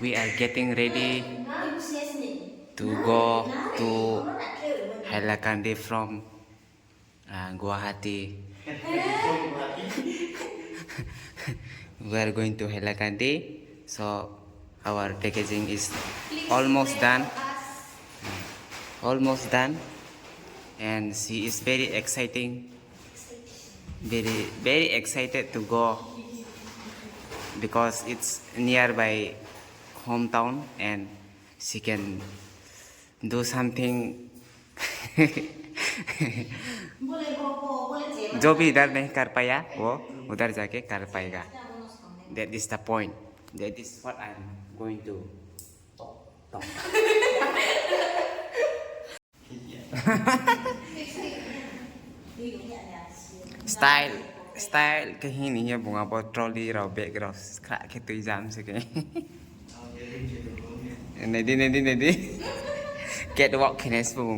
we are getting ready to go to Hailakandi from Guwahati. We are going to Hailakandi, so our packaging is almost done. Almost done, and she is very very excited to go because it's nearby hometown and she can do something जो भी इधर नहीं कर पाया वो उधर जाके कर पाएगा. That is the point. That is what I'm going to talk. Style कहीं नहीं है बुआ बहुत ट्रॉली रो बैग रो खा के तो एग्जाम से कहीं नहीं get walking है बुआ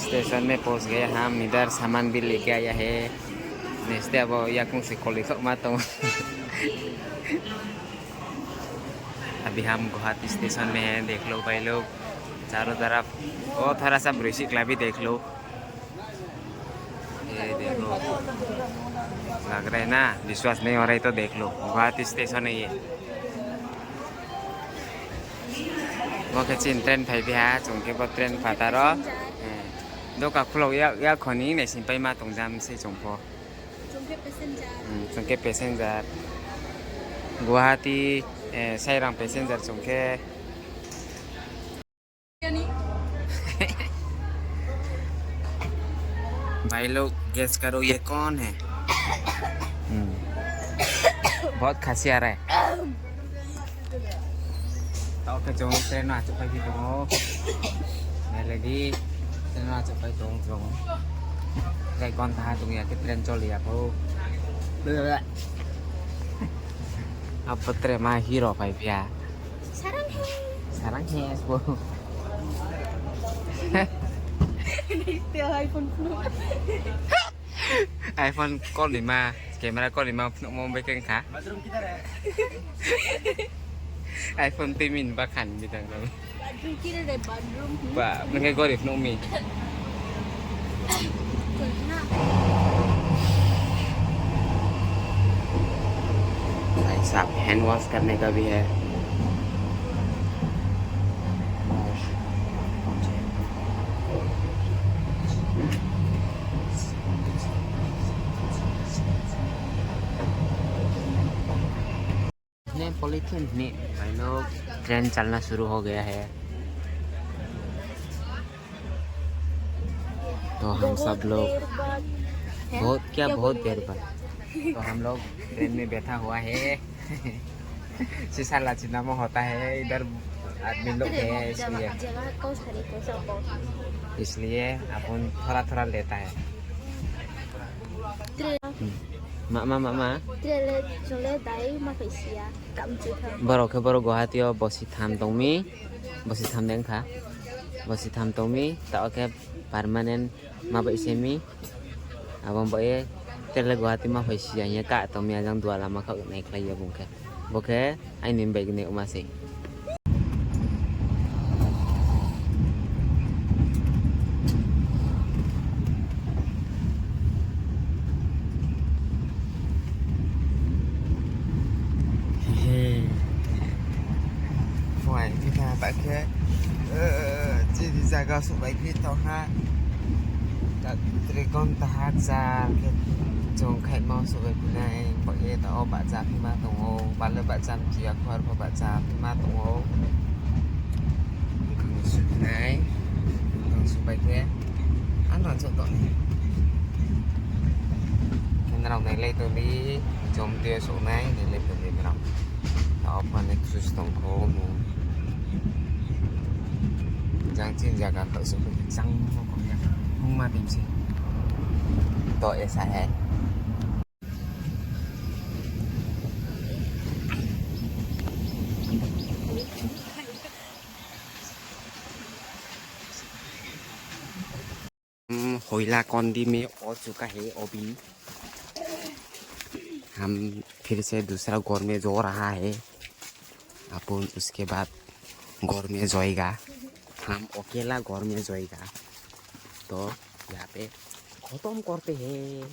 स्टेशन में पहुंच गए हम इधर सामान भी लेके आया है नेक्स्ट अब या कौन से कॉलेज माता हूँ अभी हम गुवाहाटी स्टेशन में हैं देख लो भाई लोग चारों तरफ और थोड़ा सा ब्रिटिश क्लब भी देख लो ये देखो लग रहा है ना विश्वास नहीं हो रहा है तो देख लो गुवाहाटी स्टेशन है ये वो कच्ची ट्रेन भाई भी है चुनके पर ट्रेन फाता रो दो का फ्लो या खनी ने सिंपल मा तोंजाम से चुनपो चुनके पैसेंजर गुवाहाटी साइरांग पैसेंजर चुनके भाई लोग गेस करो ये कौन है बहुत खांसी आ रहा है तो के जो ट्रेन आ चुका है तो मैं लगी ट्रेन आ चुका है तो cái con tha tụi nhà cái trend cho liệp không apa terima hero phải via sarang he bro iPhone con lima camera con lima mau mấy cái khác iPhone timin bahkan gitu kan Pak nggak gue di Nomi भाई साहब hand wash करने का भी है polythene नहीं भाई लोग train चलना शुरू हो गया है तो हम सब लोग बहुत देर बाद तो हम लोग ट्रेन में बैठा हुआ है शीशा लाचिना में होता है इधर आदमी लोग है इसलिए अपन थोड़ा लेता है Mama. Baru ke baru Guwahati yo bosi tham tongmi, bosi tham deng kha, bosi tham tongmi, tak oke permanen ma bai semi, abang bai tele Guwahati ma faisia nya ka tongmi ajang dua lama kau naik lagi ya bungke, boke, ainin baik ni umasi. Pakai jadi jaga supaya kita ha tak terikon tahat za jong khai mau supaya punai pakai tak obat za pima tongo bala baca dia keluar baca pima tongo kang sunai kang supaya anu contoh ni kenal này lấy từ đi trồng tia số này để lấy từ đi nào tak apa ni khusus tongko Giang trên nhà cả cậu sự răng không mà tìm gì tội sai hết hồi là con đi mẹ ở chỗ cái hệ ở bí हम फिर से दूसरा गौर में जो रहा है अपन उसके बाद गौर में जोएगा हम अकेला गौर में जोएगा तो यहाँ पे खत्म करते हैं।